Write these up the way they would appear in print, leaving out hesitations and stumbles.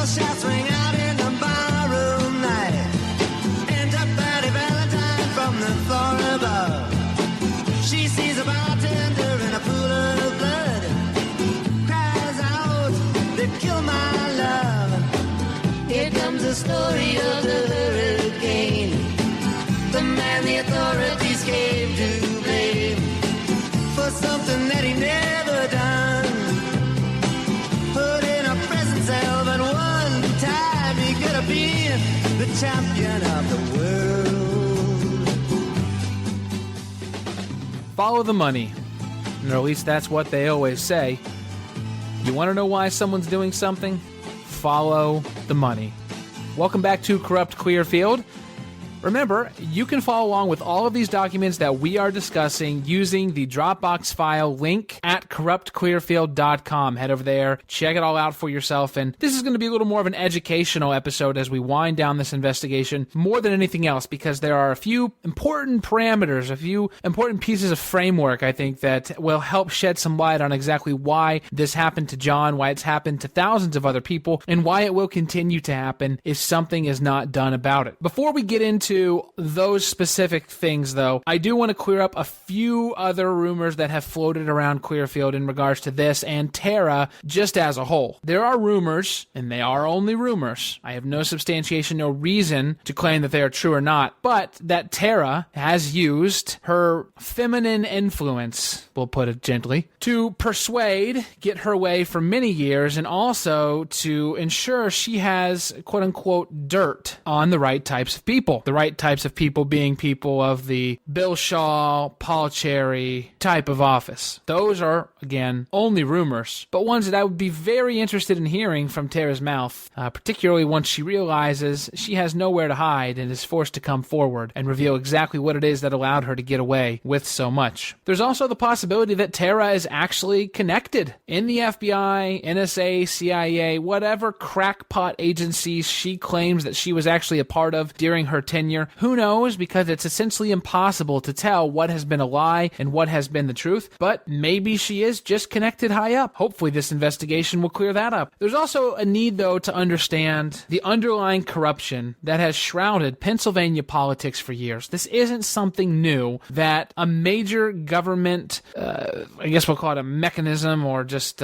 shots ring out in the barroom night. Enter Patty Valentine from the floor above. She sees a bartender in a pool of blood. Cries out, they kill my love. Here comes the story of the hurricane. The man the authorities came to blame for something that he never done. Put in a prison cell, but one time he could have been the champion of the world. Follow the money. Or at least that's what they always say. You want to know why someone's doing something? Follow the money. Welcome back to Corrupt Clearfield. Remember, you can follow along with all of these documents that we are discussing using the Dropbox file link at corruptclearfield.com. Head over there, check it all out for yourself, and this is going to be a little more of an educational episode as we wind down this investigation more than anything else, because there are a few important parameters, a few important pieces of framework, I think, that will help shed some light on exactly why this happened to John, why it's happened to thousands of other people, and why it will continue to happen if something is not done about it. Before we get into those specific things, though, I do want to clear up a few other rumors that have floated around Clearfield in regards to this and Tara just as a whole. There are rumors, and they are only rumors. I have no substantiation, no reason to claim that they are true or not, but that Tara has used her feminine influence, we'll put it gently, to persuade, get her way for many years, and also to ensure she has quote-unquote dirt on the right types of people. The right types of people being people of the Bill Shaw, Paul Cherry type of office. Those are, again, only rumors, but ones that I would be very interested in hearing from Tara's mouth, particularly once she realizes she has nowhere to hide and is forced to come forward and reveal exactly what it is that allowed her to get away with so much. There's also the possibility that Tara is actually connected in the FBI, NSA, CIA, whatever crackpot agencies she claims that she was actually a part of during her tenure. Who knows, because it's essentially impossible to tell what has been a lie and what has been the truth, but maybe she is just connected high up. Hopefully this investigation will clear that up. There's also a need, though, to understand the underlying corruption that has shrouded Pennsylvania politics for years. This isn't something new that a major government, I guess we'll call it a mechanism or just,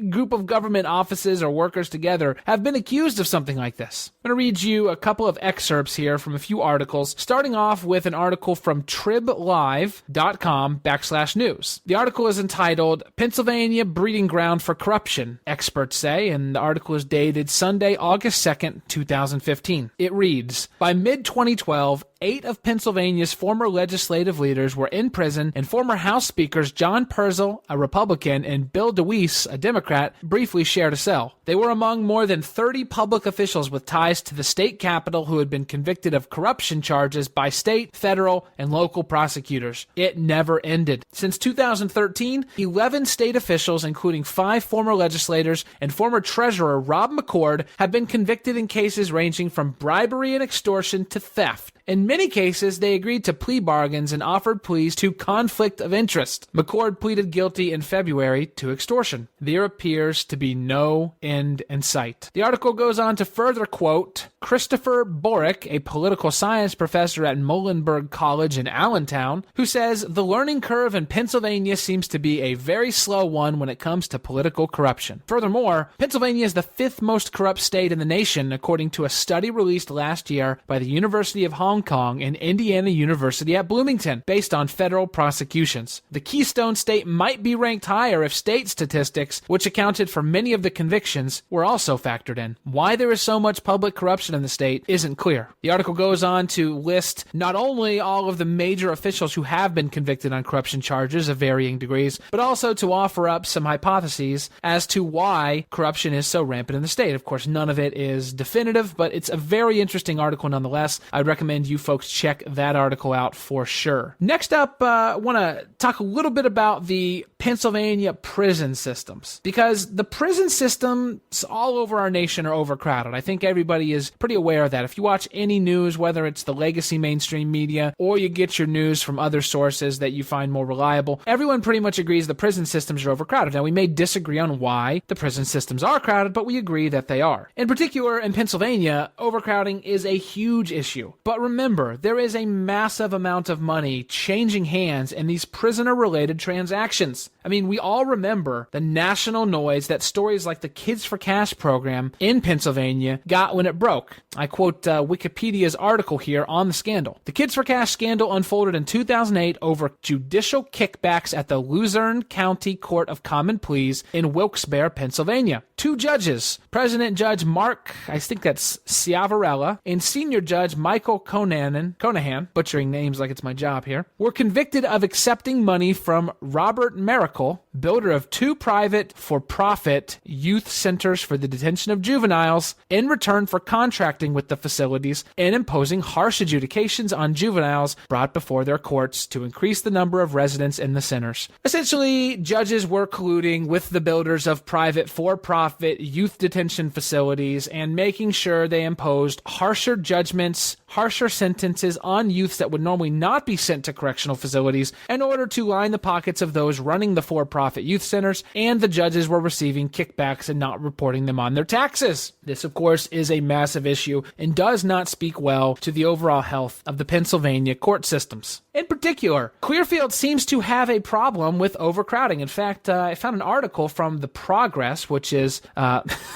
group of government offices or workers together have been accused of something like this. I'm going to read you a couple of excerpts here from a few articles, starting off with an article from triblive.com/news. The article is entitled Pennsylvania Breeding Ground for Corruption, experts say, and the article is dated Sunday, August 2nd, 2015. It reads, by mid-2012, 8 of Pennsylvania's former legislative leaders were in prison, and former House Speakers John Perzel, a Republican, and Bill DeWeese, a Democrat, briefly shared a cell. They were among more than 30 public officials with ties to the state capitol who had been convicted of corruption charges by state, federal, and local prosecutors. It never ended. Since 2013, 11 state officials, including 5 former legislators and former Treasurer Rob McCord, have been convicted in cases ranging from bribery and extortion to theft. In many cases, they agreed to plea bargains and offered pleas to conflict of interest. McCord pleaded guilty in February to extortion. There appears to be no end in sight. The article goes on to further quote Christopher Borick, a political science professor at Muhlenberg College in Allentown, who says the learning curve in Pennsylvania seems to be a very slow one when it comes to political corruption. Furthermore, Pennsylvania is the 5th most corrupt state in the nation, according to a study released last year by the University of Hong Kong and Indiana University at Bloomington, based on federal prosecutions. The Keystone State might be ranked higher if state statistics, which accounted for many of the convictions, were also factored in. Why there is so much public corruption in the state isn't clear. The article goes on to list not only all of the major officials who have been convicted on corruption charges of varying degrees, but also to offer up some hypotheses as to why corruption is so rampant in the state. Of course, none of it is definitive, but it's a very interesting article nonetheless. I'd recommend you folks check that article out for sure. Next up, I want to talk a little bit about the Pennsylvania prison systems, because the prison systems all over our nation are overcrowded. I think everybody is pretty aware of that. If you watch any news, whether it's the legacy mainstream media or you get your news from other sources that you find more reliable, everyone pretty much agrees the prison systems are overcrowded. Now, we may disagree on why the prison systems are crowded, but we agree that they are. In particular, in Pennsylvania, overcrowding is a huge issue. But remember, there is a massive amount of money changing hands in these prisoner-related transactions. I mean, we all remember the national noise that stories like the Kids for Cash program in Pennsylvania got when it broke. I quote Wikipedia's article here on the scandal. The Kids for Cash scandal unfolded in 2008 over judicial kickbacks at the Luzerne County Court of Common Pleas in Wilkes-Barre, Pennsylvania. Two judges, President Judge Mark, I think that's Ciavarella, and Senior Judge Michael Conahan, butchering names like it's my job here, were convicted of accepting money from Robert Miracle, builder of two private for-profit youth centers for the detention of juveniles, in return for contracting with the facilities and imposing harsh adjudications on juveniles brought before their courts to increase the number of residents in the centers. Essentially, judges were colluding with the builders of private for-profit youth detention facilities and making sure they imposed harsher judgments, harsher sentences on youths that would normally not be sent to correctional facilities in order to line the pockets of those running the for-profit youth centers, and the judges were receiving kickbacks and not reporting them on their taxes. This, of course, is a massive issue and does not speak well to the overall health of the Pennsylvania court systems. In particular, Clearfield seems to have a problem with overcrowding. In fact, I found an article from The Progress, which is,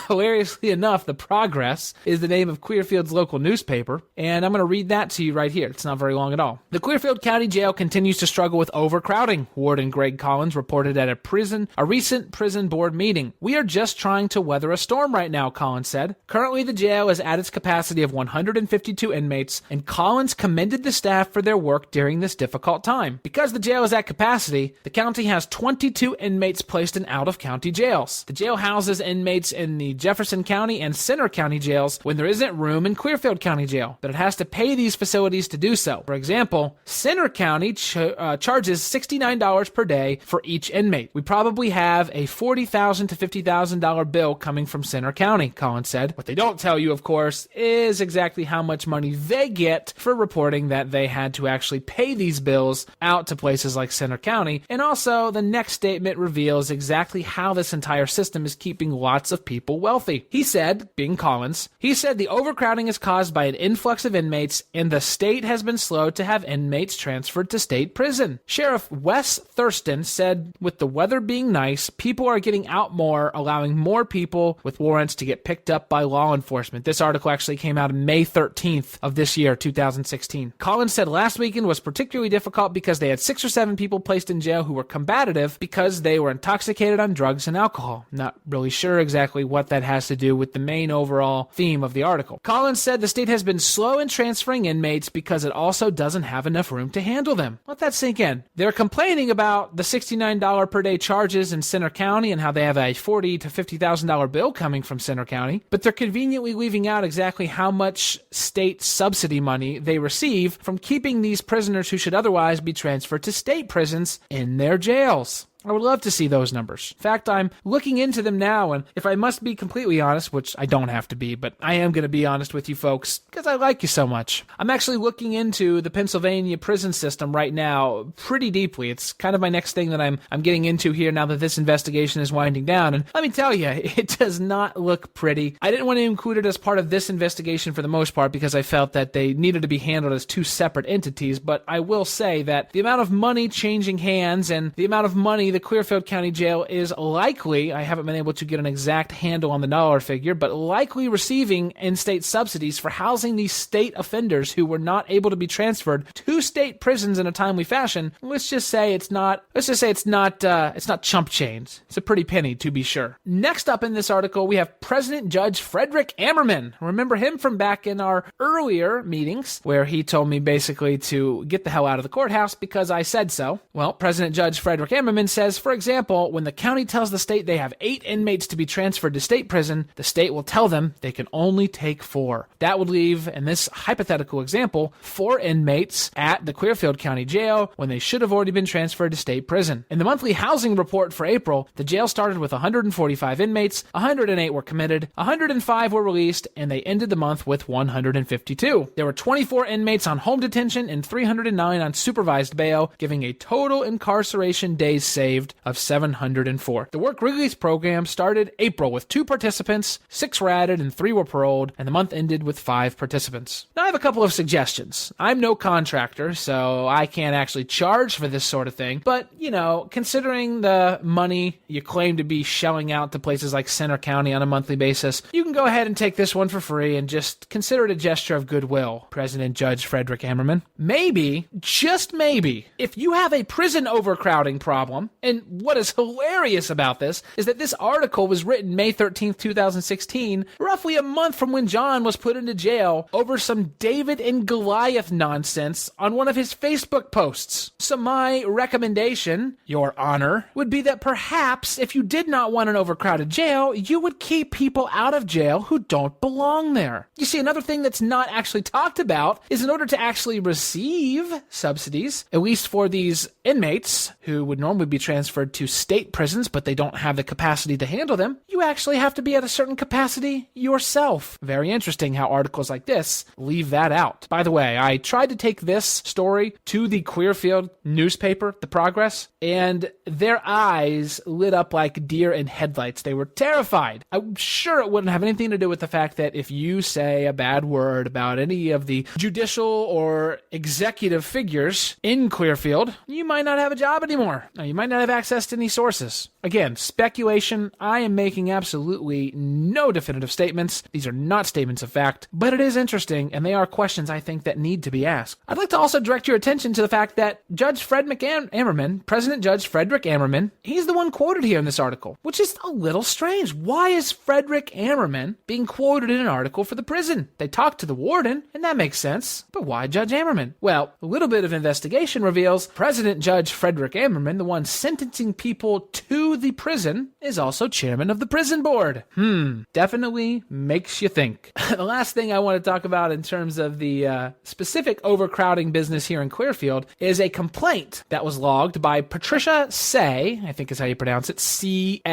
hilariously enough, The Progress is the name of Clearfield's local newspaper, and I'm going to read that to you right here. It's not very long at all. The Clearfield County Jail continues to struggle with overcrowding, Warden Greg Collins reported at a recent prison board meeting. We are just trying to weather a storm right now, Collins said. Currently, the jail is at its capacity of 152 inmates, and Collins commended the staff for their work during this difficult time. Because the jail is at capacity, the county has 22 inmates placed in out-of-county jails. The jail houses inmates in the Jefferson County and Center County jails when there isn't room in Clearfield County Jail, but it has to pay these facilities to do so. For example, Center County charges $69 per day for each inmate. We probably have a $40,000 to $50,000 bill coming from Center County, Collins said. What they don't tell you, of course, is exactly how much money they get for reporting that they had to actually pay these bills out to places like Center County. And also, the next statement reveals exactly how this entire system is keeping lots of people wealthy. He said, being Collins, he said the overcrowding is caused by an influx of inmates, and the state has been slow to have inmates transferred to state prison. Sheriff Wes Thurston said, with the weather being nice, people are getting out more, allowing more people with warrants to get picked up by law enforcement. This article actually came out on May 13th of this year, 2016. Collins said last weekend was particularly difficult because they had 6 or 7 people placed in jail who were combative because they were intoxicated on drugs and alcohol. Not really sure exactly what that has to do with the main overall theme of the article. Collins said the state has been slow in transferring inmates because it also doesn't have enough room to handle them. Let that sink in. They're complaining about the $69 per day charges in Center County and how they have a $40,000 to $50,000 bill coming from Center County, but they're conveniently leaving out exactly how much state subsidy money they receive from keeping these prisoners who should otherwise be transferred to state prisons in their jails. I would love to see those numbers. In fact, I'm looking into them now, and if I must be completely honest, which I don't have to be, but I am going to be honest with you folks, because I like you so much. I'm actually looking into the Pennsylvania prison system right now pretty deeply. It's kind of my next thing that I'm getting into here now that this investigation is winding down, and let me tell you, it does not look pretty. I didn't want to include it as part of this investigation for the most part because I felt that they needed to be handled as two separate entities, but I will say that the amount of money changing hands and the amount of money the Clearfield County Jail is likely, I haven't been able to get an exact handle on the dollar figure, but likely receiving in-state subsidies for housing these state offenders who were not able to be transferred to state prisons in a timely fashion. Let's just say it's not chump change. It's a pretty penny, to be sure. Next up in this article, we have President Judge Frederick Ammerman. Remember him from back in our earlier meetings where he told me basically to get the hell out of the courthouse because I said so. Well, President Judge Frederick Ammerman says, for example, when the county tells the state they have 8 inmates to be transferred to state prison, the state will tell them they can only take 4. That would leave, in this hypothetical example, 4 inmates at the Clearfield County Jail when they should have already been transferred to state prison. In the monthly housing report for April, the jail started with 145 inmates, 108 were committed, 105 were released, and they ended the month with 152. There were 24 inmates on home detention and 309 on supervised bail, giving a total incarceration days saved of 704. The work release program started April with 2 participants, 6 were added and 3 were paroled, and the month ended with 5 participants. Now I have a couple of suggestions. I'm no contractor, so I can't actually charge for this sort of thing, but, considering the money you claim to be shelling out to places like Center County on a monthly basis, you can go ahead and take this one for free and just consider it a gesture of goodwill, President Judge Frederick Ammerman. Maybe, just maybe, if you have a prison overcrowding problem, and what is hilarious about this is that this article was written May 13th, 2016, roughly a month from when John was put into jail over some David and Goliath nonsense on one of his Facebook posts. So my recommendation, Your Honor, would be that perhaps if you did not want an overcrowded jail, you would keep people out of jail who don't belong there. You see, another thing that's not actually talked about is in order to actually receive subsidies, at least for these inmates who would normally be transferred to state prisons, but they don't have the capacity to handle them, you actually have to be at a certain capacity yourself. Very interesting how articles like this leave that out. By the way, I tried to take this story to the Clearfield newspaper, The Progress, and their eyes lit up like deer in headlights. They were terrified. I'm sure it wouldn't have anything to do with the fact that if you say a bad word about any of the judicial or executive figures in Clearfield, you might not have a job anymore. You might not have access to any sources. Again, speculation. I am making absolutely no definitive statements. These are not statements of fact, but it is interesting, and they are questions I think that need to be asked. I'd like to also direct your attention to the fact that Judge Frederick Ammerman, President Judge Frederick Ammerman, he's the one quoted here in this article, which is a little strange. Why is Frederick Ammerman being quoted in an article for the prison? They talked to the warden, and that makes sense, but why Judge Ammerman? Well, a little bit of investigation reveals President Judge Frederick Ammerman, the one sentencing people to the prison, is also chairman of the prison board. Definitely makes you think. The last thing I want to talk about in terms of the specific overcrowding business here in Clearfield is a complaint that was logged by Patricia Say, I think is how you pronounce it, C-S-E-H,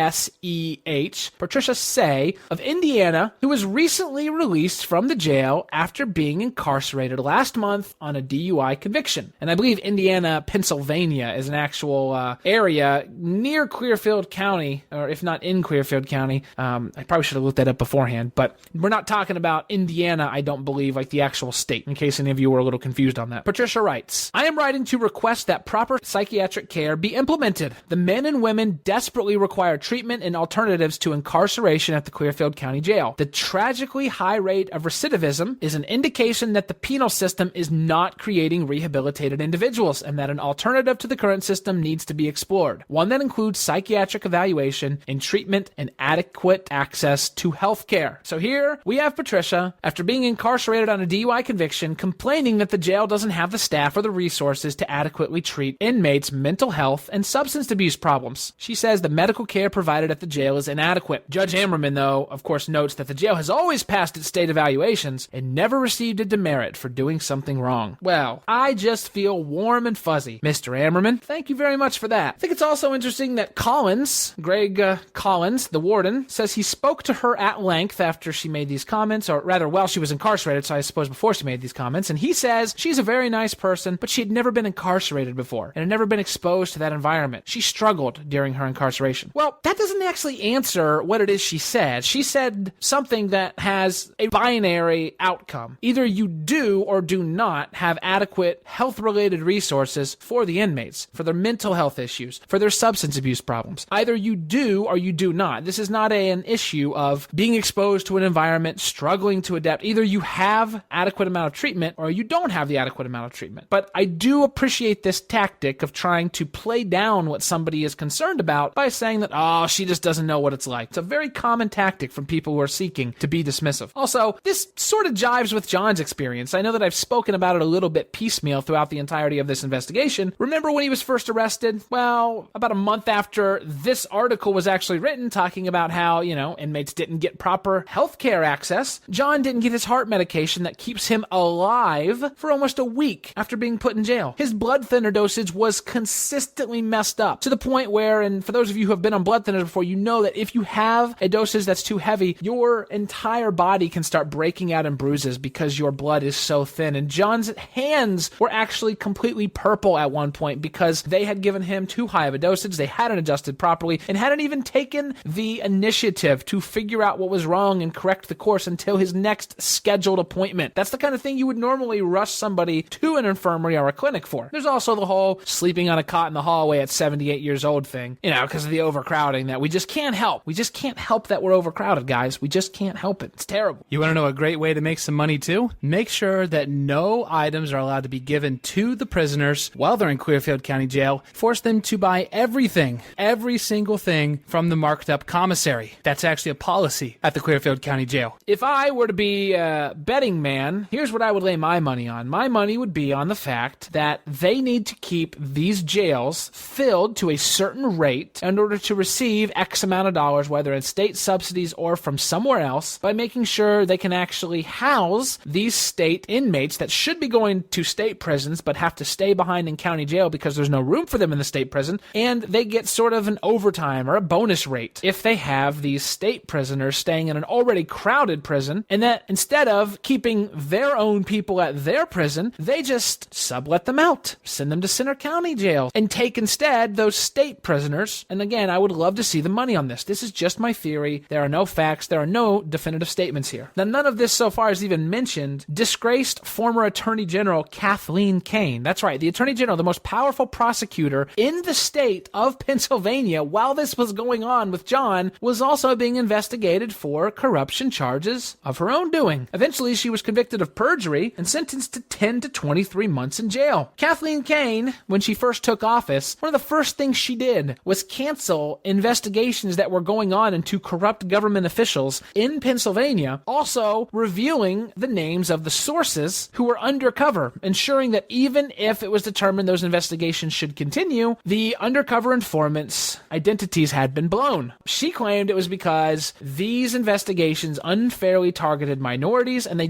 Patricia Say of Indiana, who was recently released from the jail after being incarcerated last month on a DUI conviction. And I believe Indiana, Pennsylvania is an actual area near Clearfield County, or if not in Clearfield County. I probably should have looked that up beforehand, but we're not talking about Indiana, I don't believe, like the actual state, in case any of you were a little confused on that. Patricia writes, I am writing to request that proper psychiatric care be implemented. The men and women desperately require treatment and alternatives to incarceration at the Clearfield County Jail. The tragically high rate of recidivism is an indication that the penal system is not creating rehabilitated individuals and that an alternative to the current system needs to be explored. One that includes psychiatric evaluation and treatment and adequate access to health care. So here we have Patricia, after being incarcerated on a DUI conviction, complaining that the jail doesn't have the staff or the resources to adequately treat inmates' mental health and substance abuse problems. She says the medical care provided at the jail is inadequate. Judge Ammerman, though, of course, notes that the jail has always passed its state evaluations and never received a demerit for doing something wrong. Well, I just feel warm and fuzzy. Mr. Ammerman, thank you very much for that. I think it's also interesting that Greg Collins, the warden, says he spoke to her at length after she made these comments, or rather while she was incarcerated, so I suppose before she made these comments, and he says she's a very nice person, but she had never been incarcerated before and had never been exposed to that environment. She struggled during her incarceration. Well, that doesn't actually answer what it is she said. She said something that has a binary outcome. Either you do or do not have adequate health-related resources for the inmates, for their mental health issues, for their substance abuse problems. Either you do or you do not. This is not an issue of being exposed to an environment, struggling to adapt. Either you have adequate amount of treatment or you don't have the adequate amount of treatment. But I do appreciate this tactic of trying to play down what somebody is concerned about by saying that, oh, she just doesn't know what it's like. It's a very common tactic from people who are seeking to be dismissive. Also, this sort of jives with John's experience. I know that I've spoken about it a little bit piecemeal throughout the entirety of this investigation. Remember when he was first arrested? Well, how about a month after this article was actually written, talking about how, inmates didn't get proper healthcare access, John didn't get his heart medication that keeps him alive for almost a week after being put in jail. His blood thinner dosage was consistently messed up to the point where, and for those of you who have been on blood thinners before, you know that if you have a dosage that's too heavy, your entire body can start breaking out in bruises because your blood is so thin. And John's hands were actually completely purple at one point because they had given him too high of a dosage, they hadn't adjusted properly, and hadn't even taken the initiative to figure out what was wrong and correct the course until his next scheduled appointment. That's the kind of thing you would normally rush somebody to an infirmary or a clinic for. There's also the whole sleeping on a cot in the hallway at 78 years old thing, because of the overcrowding that we just can't help. We just can't help that we're overcrowded, guys. We just can't help it. It's terrible. You want to know a great way to make some money too? Make sure that no items are allowed to be given to the prisoners while they're in Clearfield County Jail. Force them to buy everything, every single thing from the marked up commissary. That's actually a policy at the Clearfield County Jail. If I were to be a betting man, here's what I would lay my money on. My money would be on the fact that they need to keep these jails filled to a certain rate in order to receive X amount of dollars, whether it's state subsidies or from somewhere else, by making sure they can actually house these state inmates that should be going to state prisons but have to stay behind in county jail because there's no room for them in the state prison, and they get sort of an overtime or a bonus rate if they have these state prisoners staying in an already crowded prison, and that instead of keeping their own people at their prison, they just sublet them out, send them to Center County Jail, and take instead those state prisoners. And again, I would love to see the money on this. This is just my theory. There are no facts. There are no definitive statements here. Now, none of this so far is even mentioned disgraced former Attorney General Kathleen Kane. That's right, the Attorney General, the most powerful prosecutor in the state of Pennsylvania, while this was going on with John, was also being investigated for corruption charges of her own doing. Eventually, she was convicted of perjury and sentenced to 10 to 23 months in jail. Kathleen Kane, when she first took office, one of the first things she did was cancel investigations that were going on into corrupt government officials in Pennsylvania, also revealing the names of the sources who were undercover, ensuring that even if it was determined those investigations should continue, the undercover informants' identities had been blown. She claimed it was because these investigations unfairly targeted minorities and they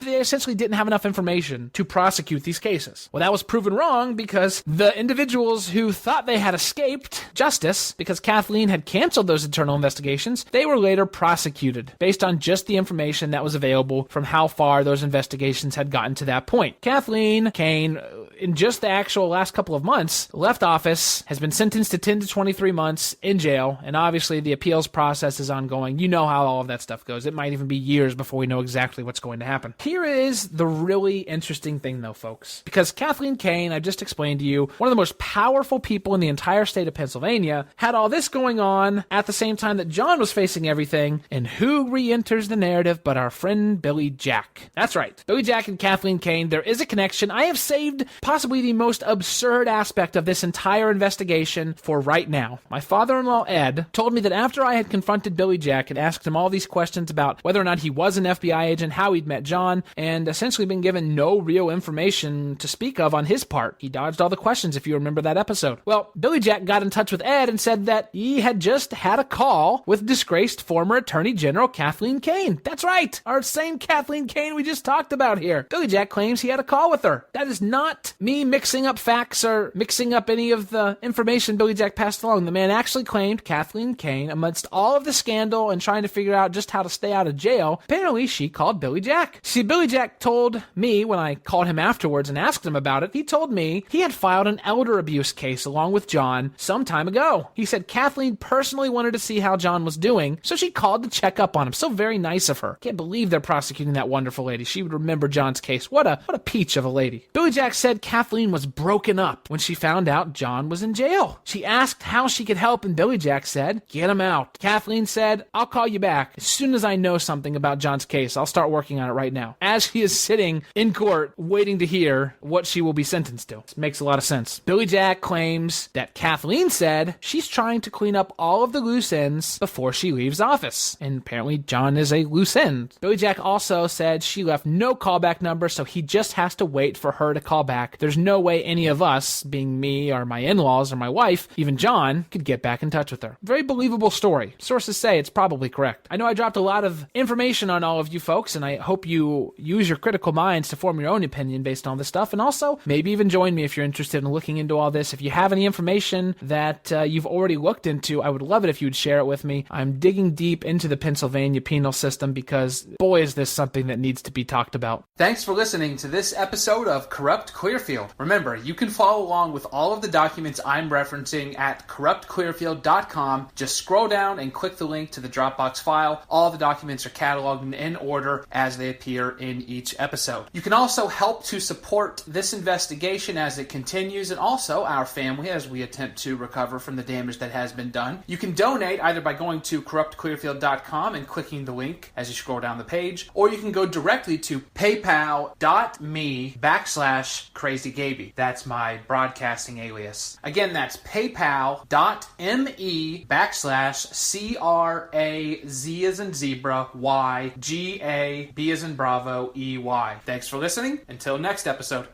essentially didn't have enough information to prosecute these cases. Well, that was proven wrong because the individuals who thought they had escaped justice because Kathleen had canceled those internal investigations, they were later prosecuted based on just the information that was available from how far those investigations had gotten to that point. Kathleen Kane, in just the actual last couple of months, left office, has been sentenced to 10 to 23 months in jail, and obviously the appeals process is ongoing. You know how all of that stuff goes. It might even be years before we know exactly what's going to happen. Here is the really interesting thing, though, folks, because Kathleen Kane, I just explained to you, one of the most powerful people in the entire state of Pennsylvania, had all this going on at the same time that John was facing everything, and who re-enters the narrative but our friend Billy Jack. That's right. Billy Jack and Kathleen Kane, there is a connection. I have saved possibly the most absurd aspect of this entire investigation for right now. My father-in-law, Ed, told me that after I had confronted Billy Jack and asked him all these questions about whether or not he was an FBI agent, how he'd met John, and essentially been given no real information to speak of on his part. He dodged all the questions, if you remember that episode. Well, Billy Jack got in touch with Ed and said that he had just had a call with disgraced former Attorney General Kathleen Kane. That's right, our same Kathleen Kane we just talked about here. Billy Jack claims he had a call with her. That is not me mixing up facts or mixing up any of the information Billy Jack passed along. The man actually claimed Kathleen Kane, amidst all of the scandal and trying to figure out just how to stay out of jail, apparently she called Billy Jack. See, Billy Jack told me when I called him afterwards and asked him about it, he told me he had filed an elder abuse case along with John some time ago. He said Kathleen personally wanted to see how John was doing, so she called to check up on him. So very nice of her. Can't believe they're prosecuting that wonderful lady. She would remember John's case. What a peach of a lady. Billy Jack said Kathleen was broken up when she found out John was in jail. She asked how she could help, and Billy Jack said, get him out. Kathleen said, I'll call you back. As soon as I know something about John's case, I'll start working on it right now. As he is sitting in court waiting to hear what she will be sentenced to. This makes a lot of sense. Billy Jack claims that Kathleen said she's trying to clean up all of the loose ends before she leaves office. And apparently John is a loose end. Billy Jack also said she left no callback number, so he just has to wait for her to call back there's no way any of us, being me or my in-laws or my wife, even John, could get back in touch with her. Very believable story. Sources say it's probably correct. I know I dropped a lot of information on all of you folks, and I hope you use your critical minds to form your own opinion based on this stuff, and also maybe even join me if you're interested in looking into all this. If you have any information that you've already looked into, I would love it if you'd share it with me. I'm digging deep into the Pennsylvania penal system because, boy, is this something that needs to be talked about. Thanks for listening to this episode of Corrupt Clearfield. Remember, you can follow along with all of the documents I'm referencing at corruptclearfield.com. Just scroll down and click the link to the Dropbox file. All the documents are cataloged in order as they appear in each episode. You can also help to support this investigation as it continues, and also our family as we attempt to recover from the damage that has been done. You can donate either by going to corruptclearfield.com and clicking the link as you scroll down the page, or you can go directly to paypal.me/crazygaby. That's my broadcasting alias. Again, that's paypal.me/CRAZ as in zebra, YGAB as in Bravo, EY. Thanks for listening. Until next episode.